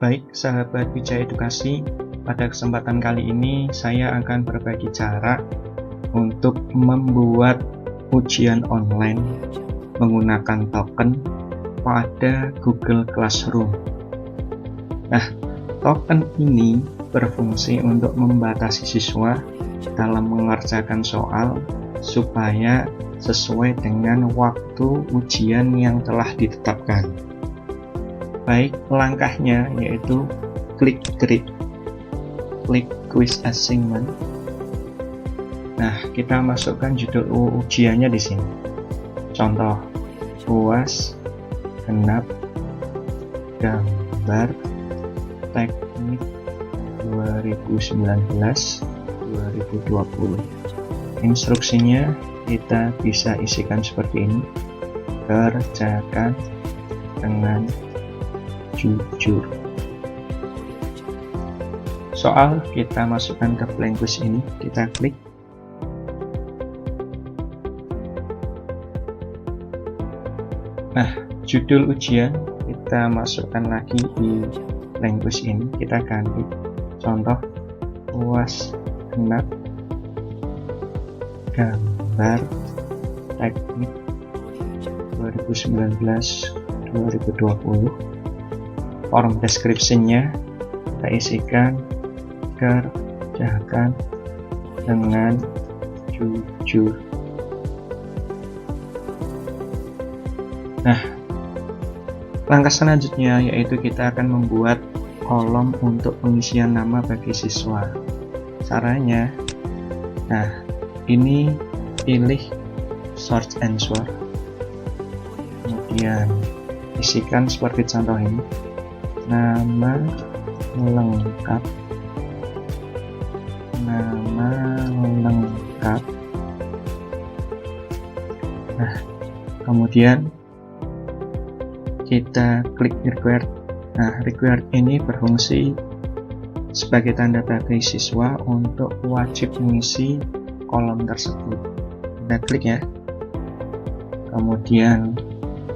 Baik, sahabat Wijaya Edukasi, pada kesempatan kali ini saya akan berbagi cara untuk membuat ujian online menggunakan token pada Google Classroom. Nah, token ini berfungsi untuk membatasi siswa dalam mengerjakan soal supaya sesuai dengan waktu ujian yang telah ditetapkan. Baik, langkahnya yaitu klik quiz assignment. Nah, kita masukkan judul ujiannya di sini. Contoh, UAS genap gambar teknik 2019-2020. Instruksinya kita bisa isikan seperti ini: kerjakan dengan jujur. Soal kita masukkan ke blank quiz ini, kita klik. Nah, judul ujian kita masukkan lagi di blank quiz ini, kita ganti. Contoh, UAS genap gambar teknik 2019-2020. Form description-nya kita isikan kerjakan dengan jujur. Nah, langkah selanjutnya yaitu kita akan membuat kolom untuk pengisian nama bagi siswa. Caranya, nah, ini pilih search answer, kemudian isikan seperti contoh ini: nama lengkap, nah, kemudian kita klik required. Nah, required ini berfungsi sebagai tanda bagi siswa untuk wajib mengisi kolom tersebut. Kita klik ya. Kemudian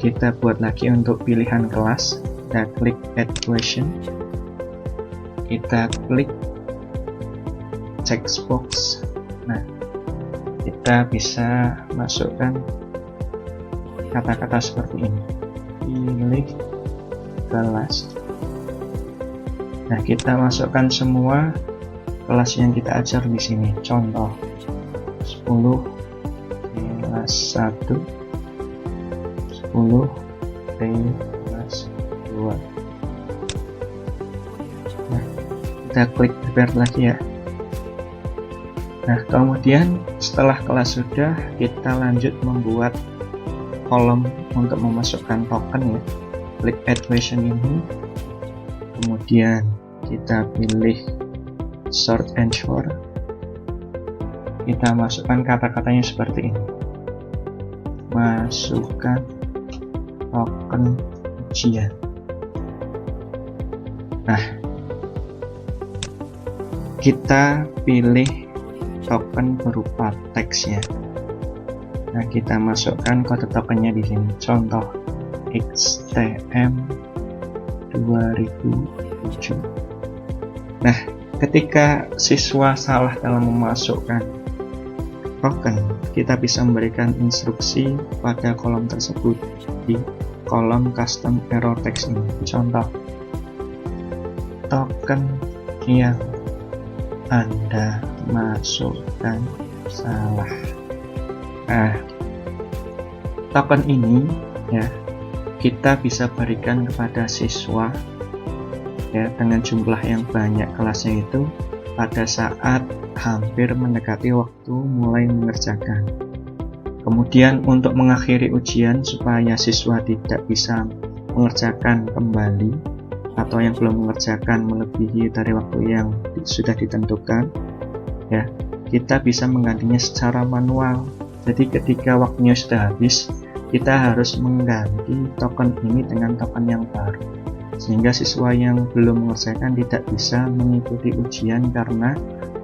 kita buat lagi untuk pilihan kelas. Kita klik add question, kita klik checkbox. Nah, kita bisa masukkan kata-kata seperti ini: pilih kelas. Nah, kita masukkan semua kelas yang kita ajar di sini. Contoh 10 kelas 1, 10 kelas 2. Nah, kita klik prepare lagi ya. Nah, kemudian setelah kelas sudah, kita lanjut membuat kolom untuk memasukkan token ya. Klik add question ini, kemudian kita pilih short answer, kita masukkan kata-katanya seperti ini: masukkan token ujian. Nah, kita pilih token berupa teks ya. Nah, kita masukkan kode tokennya di sini. Contoh, XTM 2007. Nah, ketika siswa salah dalam memasukkan token, kita bisa memberikan instruksi pada kolom tersebut di kolom custom error text ini. Contoh, token yang Anda masukkan salah. Nah, token ini ya kita bisa berikan kepada siswa ya dengan jumlah yang banyak kelasnya itu pada saat hampir mendekati waktu mulai mengerjakan. Kemudian untuk mengakhiri ujian supaya siswa tidak bisa mengerjakan kembali atau yang belum mengerjakan melebihi dari waktu yang sudah ditentukan ya, kita bisa menggantinya secara manual. Jadi ketika waktunya sudah habis, kita harus mengganti token ini dengan token yang baru, sehingga siswa yang belum mengerjakan tidak bisa mengikuti ujian karena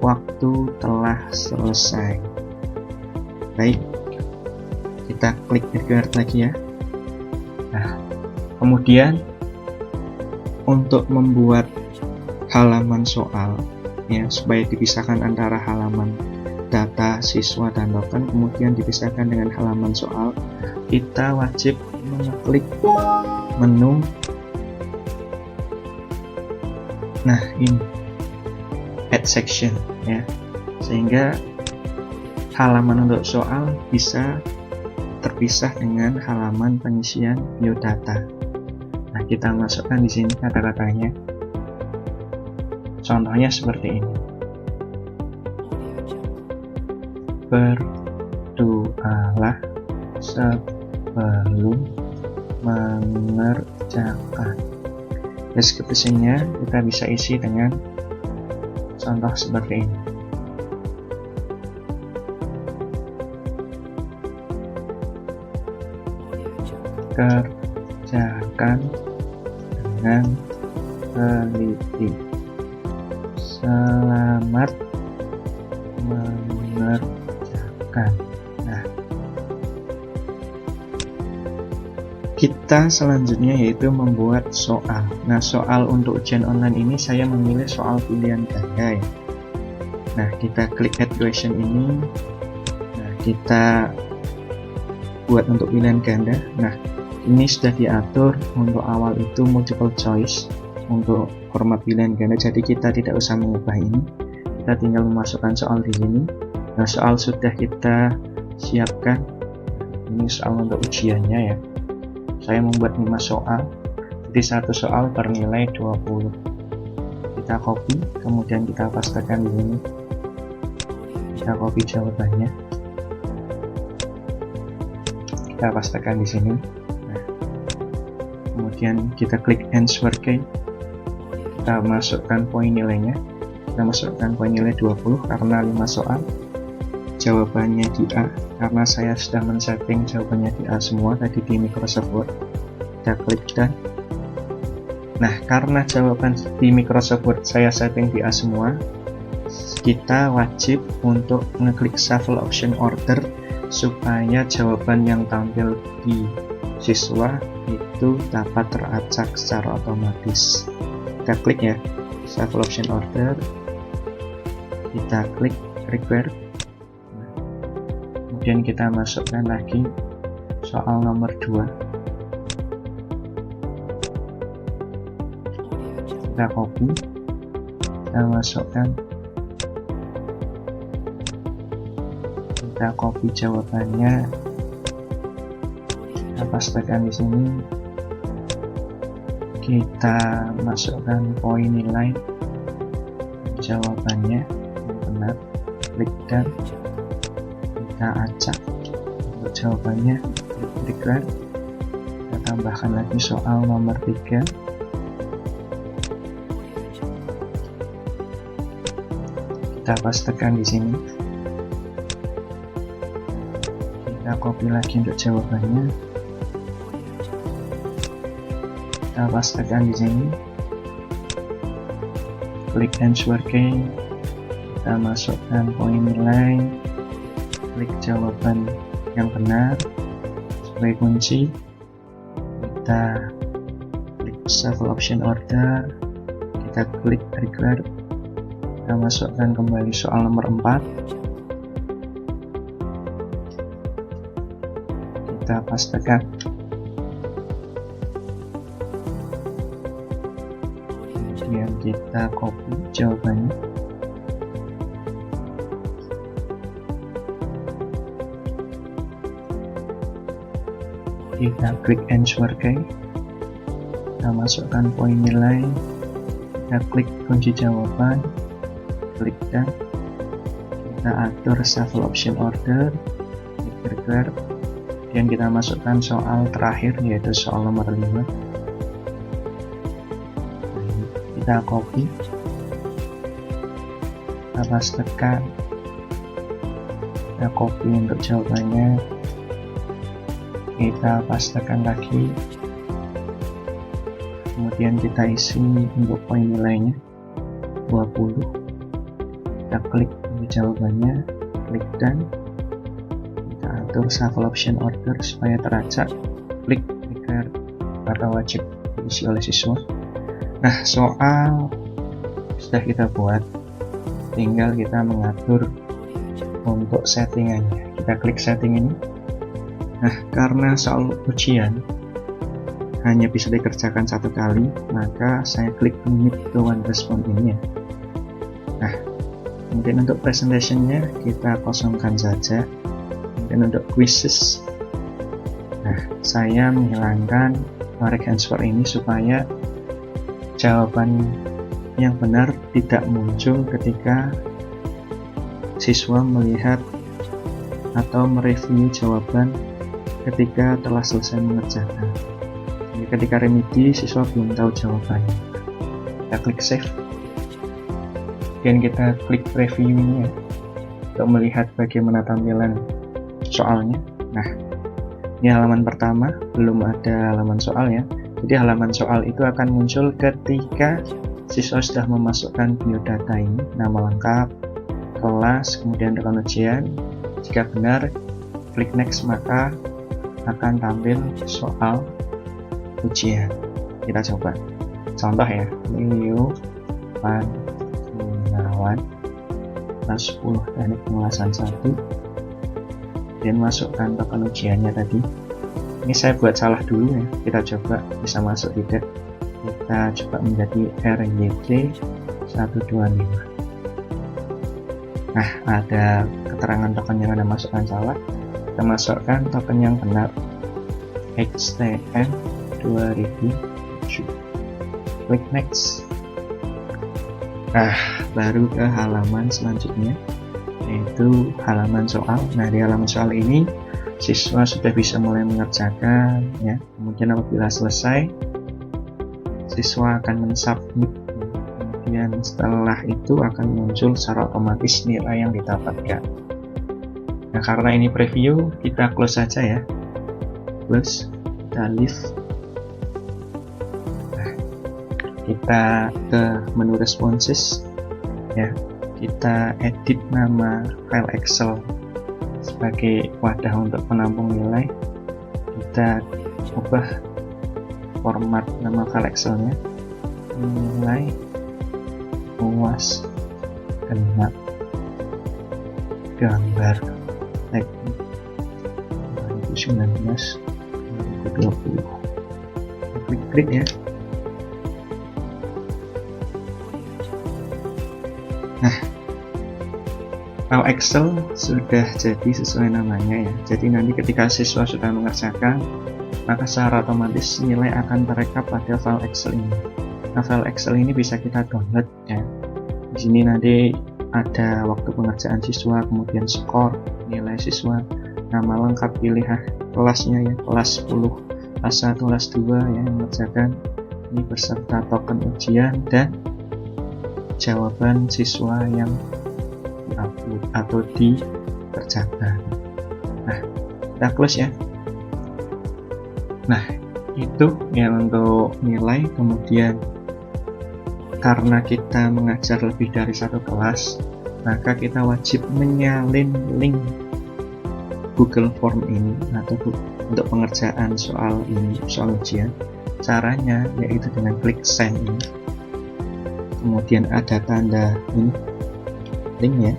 waktu telah selesai. Baik, kita klik required lagi ya. Nah, kemudian untuk membuat halaman soal ya, supaya dipisahkan antara halaman data siswa dan token kemudian dipisahkan dengan halaman soal, kita wajib mengklik menu. Nah, ini add section ya, sehingga halaman untuk soal bisa terpisah dengan halaman pengisian biodata. Nah, kita masukkan di sini kata-katanya. Contohnya seperti ini. Berdoalah sebelum mengerjakan. Deskripsinya kita bisa isi dengan contoh seperti ini. Kerjakan dengan teliti. Selamat mengerjakan. Nah, kita selanjutnya yaitu membuat soal. Nah, soal untuk ujian online ini saya memilih soal pilihan ganda ya. Nah, kita klik add question ini. Nah, kita buat untuk pilihan ganda. Nah, ini sudah diatur untuk awal itu multiple choice untuk format pilihan ganda, jadi kita tidak usah mengubah ini, kita tinggal memasukkan soal di sini. Nah, soal sudah kita siapkan. Ini soal untuk ujiannya ya, saya membuat 5 soal, jadi satu soal bernilai 20. Kita copy, kemudian kita pastekan di sini. Kita copy jawabannya, kita pastekan di sini. Kemudian kita klik answer key, kita masukkan poin nilainya, kita masukkan poin nilai 20 karena 5 soal. Jawabannya di A, karena saya sudah men-setting jawabannya di A semua tadi di Microsoft Word. Kita klik dan. Nah, karena jawaban di Microsoft Word saya setting di A semua, kita wajib untuk ngeklik shuffle option order supaya jawaban yang tampil di siswa itu dapat teracak secara otomatis. Kita klik ya shuffle option order, kita klik require. Nah, kemudian kita masukkan lagi soal nomor 2, kita copy, kita masukkan, kita copy jawabannya, kita pastekan di sini, kita masukkan poin nilai jawabannya yang benar, klik dan, kita acak untuk jawabannya, klik dan, kita tambahkan lagi soal nomor 3, kita pastekan di sini, kita copy lagi untuk jawabannya, kita pastekan di sini, klik answer key, kita masukkan poin nilai, klik jawaban yang benar sebagai kunci, kita klik shuffle option order, kita klik require, kita masukkan kembali soal nomor 4, kita pastekan, kemudian kita copy jawabannya, kita klik answer key, kita masukkan poin nilai, kita klik kunci jawaban, klik dan, kita atur shuffle option order, klik require, kemudian kita masukkan soal terakhir yaitu soal nomor 5, kita copy, kita pastekan, kita copy untuk jawabannya, kita pastekan lagi, kemudian kita isi untuk poin nilainya 20, kita klik untuk jawabannya, klik dan, kita atur shuffle option order supaya teracak, klik require karena wajib diisi oleh siswa. Nah, soal sudah kita buat, tinggal kita mengatur untuk settingannya. Kita klik setting ini. Nah, karena soal ujian hanya bisa dikerjakan satu kali, maka saya klik limit to one response ini ya. Nah, mungkin untuk presentationnya kita kosongkan saja. Mungkin untuk quizzes, nah saya menghilangkan correct answer ini supaya jawaban yang benar tidak muncul ketika siswa melihat atau mereview jawaban ketika telah selesai mengerjakan. Jadi ketika remedi, siswa belum tahu jawabannya. Kita klik save, dan kita klik review ini ya, untuk melihat bagaimana tampilan soalnya. Nah, ini halaman pertama, belum ada halaman soal ya. Jadi halaman soal itu akan muncul ketika siswa sudah memasukkan biodata ini, nama lengkap, kelas, kemudian rekan ujian. Jika benar, klik next, maka akan tampil soal ujian. Kita coba contoh ya, Leo Pan Gunawan kelas 10 teknik pengelasan 1, dan masukkan token ujiannya tadi. Ini saya buat salah dulu ya, kita coba bisa masuk tidak. Kita coba menjadi RYT 125. Nah, ada keterangan token yang Anda masukkan salah. Kita masukkan token yang benar, HTM 2007. Klik next. Nah, baru ke halaman selanjutnya, yaitu halaman soal. Nah, di halaman soal ini siswa sudah bisa mulai mengerjakan ya. Kemudian apabila selesai, siswa akan mensubmit. Kemudian setelah itu akan muncul secara otomatis nilai yang didapatkan. Nah, karena ini preview, kita close saja ya. Close, kita leave. Nah, kita ke menu responses ya. Kita edit nama file Excel sebagai wadah untuk penampung nilai. Kita ubah format nama file Excelnya, nilai UAS genap gambar teknik 2019-2020. Klik ya. Nah, file Excel sudah jadi sesuai namanya ya. Jadi nanti ketika siswa sudah mengerjakan, maka secara otomatis nilai akan terekam pada file Excel ini. Nah, file Excel ini bisa kita download ya. Di sini nanti ada waktu pengerjaan siswa, kemudian skor, nilai siswa, nama lengkap, pilihan kelasnya ya, kelas 10, kelas 1, kelas 2 ya, mengerjakan ini beserta token ujian dan jawaban siswa yang diupload atau dikerjakan. Nah, kita close ya. Nah, itu ya untuk nilai. Kemudian karena kita mengajar lebih dari satu kelas, maka kita wajib menyalin link Google Form ini atau untuk pengerjaan soal ini, soal ujian. Caranya yaitu dengan klik send ini, kemudian ada tanda ini link ya.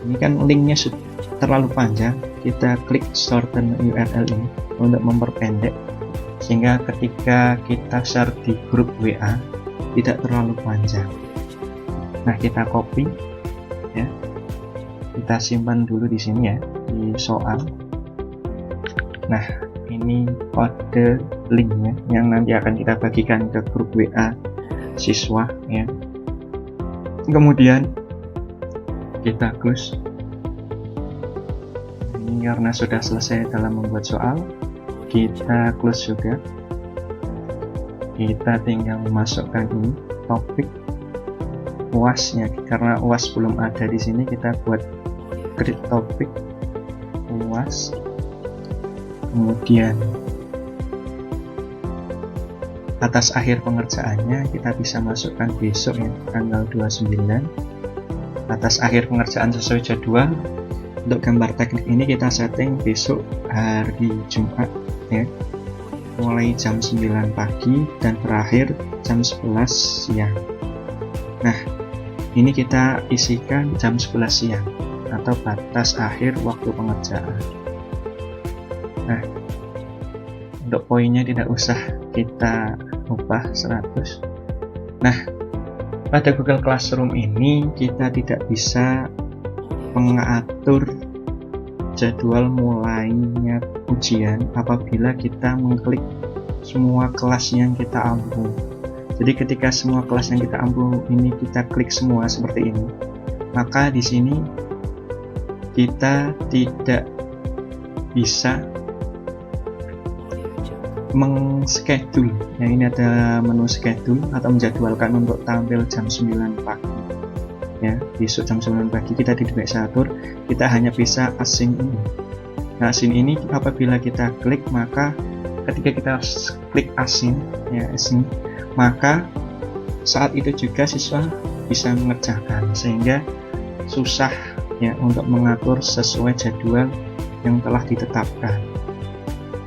Ini kan linknya terlalu panjang, kita klik shorten URL ini untuk memperpendek sehingga ketika kita share di grup WA tidak terlalu panjang. Nah, kita copy ya, kita simpan dulu di sini ya, di soal. Nah, ini kode linknya yang nanti akan kita bagikan ke grup WA siswa ya. Kemudian kita close. Ini karena sudah selesai dalam membuat soal, kita close juga. Kita tinggal memasukkan ini topik UAS-nya, karena UAS belum ada di sini, kita buat create topik UAS. Kemudian atas akhir pengerjaannya kita bisa masukkan besok ya, tanggal 29. Atas akhir pengerjaan sesuai jadwal. Untuk gambar teknik ini kita setting besok hari Jumat ya. mulai jam 9 pagi dan berakhir jam 11 siang. Nah, ini kita isikan jam 11 siang atau batas akhir waktu pengerjaan. Nah, untuk poinnya tidak usah kita ubah 100. Nah, pada Google Classroom ini kita tidak bisa mengatur jadwal mulainya ujian apabila kita mengklik semua kelas yang kita ampu. Jadi ketika semua kelas yang kita ampu ini kita klik semua seperti ini, maka di sini kita tidak bisa mengschedule. Nah, ini ada menu schedule atau menjadwalkan untuk tampil jam 9 pagi. Ya, besok jam 9 pagi kita tidak bisa atur, kita hanya bisa assign ini. Nah, assign ini apabila kita klik, maka ketika kita klik assign, ya assign, maka saat itu juga siswa bisa mengerjakan, sehingga susah ya untuk mengatur sesuai jadwal yang telah ditetapkan.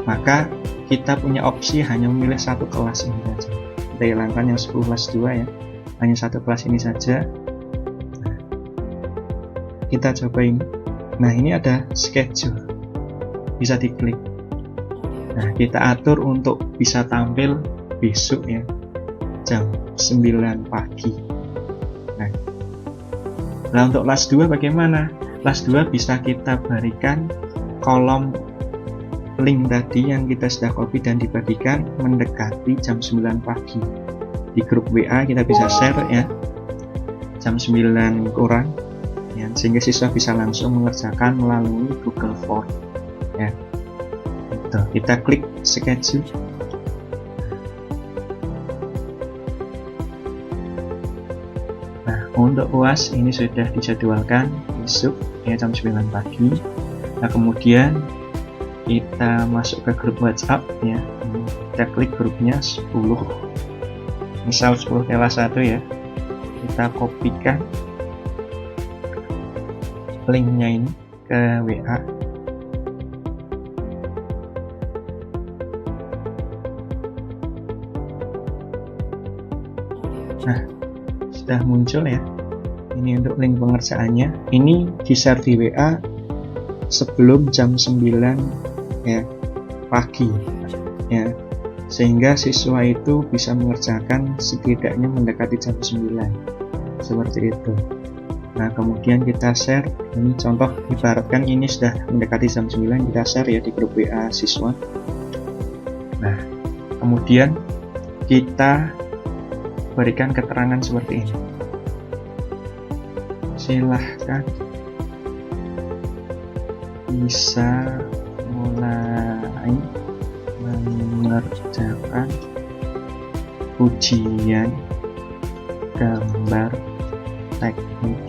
Maka kita punya opsi hanya memilih satu kelas ini saja. Kita hilangkan yang 10 kelas 2 ya, hanya satu kelas ini saja. Nah, kita coba ini. Nah, ini ada schedule, bisa diklik. Nah, kita atur untuk bisa tampil besok ya, jam 9 pagi. Nah, untuk kelas 2 bagaimana? Kelas 2 bisa kita berikan kolom link tadi yang kita sudah copy dan dibagikan mendekati jam 9 pagi. Di grup WA kita bisa share ya, jam 9 kurang ya, sehingga siswa bisa langsung mengerjakan melalui Google Form ya. Itu, kita klik schedule. Nah, untuk UAS ini sudah dijadwalkan besok ya jam 9 pagi. Nah, kemudian kita masuk ke grup WhatsApp ya. Kita klik grupnya 10, misal 10 kelas 1 ya. Kita kopikan linknya ini ke WA. Nah, sudah muncul ya. Ini untuk link pengerjaannya. Ini di-share di WA sebelum jam 9 ya pagi ya, sehingga siswa itu bisa mengerjakan setidaknya mendekati jam 9 seperti itu. Nah, kemudian kita share. Ini contoh, ibaratkan ini sudah mendekati jam 9, kita share ya di grup WA siswa. Nah, kemudian kita berikan keterangan seperti ini. Silahkan bisa mulai mengerjakan ujian gambar teknik.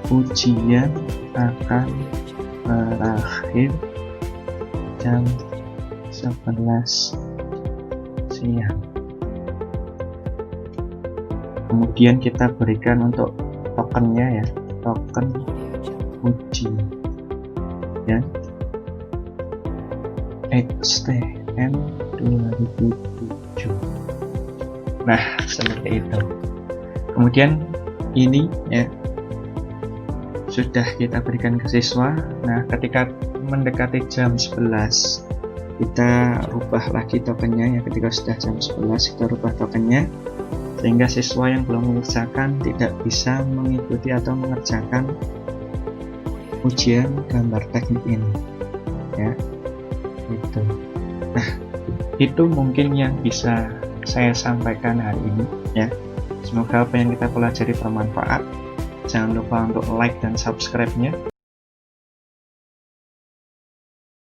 Ujian akan berakhir jam 11 siang. Kemudian kita berikan untuk tokennya ya, token uji ya, XTM 2007. Nah, seperti itu. Kemudian ini ya sudah kita berikan ke siswa. Nah, ketika mendekati jam 11 kita rubah lagi tokennya ya. Ketika sudah jam 11 kita rubah tokennya, sehingga siswa yang belum mengerjakan tidak bisa mengikuti atau mengerjakan ujian gambar teknik ini ya. Itu. Nah, itu mungkin yang bisa saya sampaikan hari ini ya. Semoga apa yang kita pelajari bermanfaat. Jangan lupa untuk like dan subscribe-nya.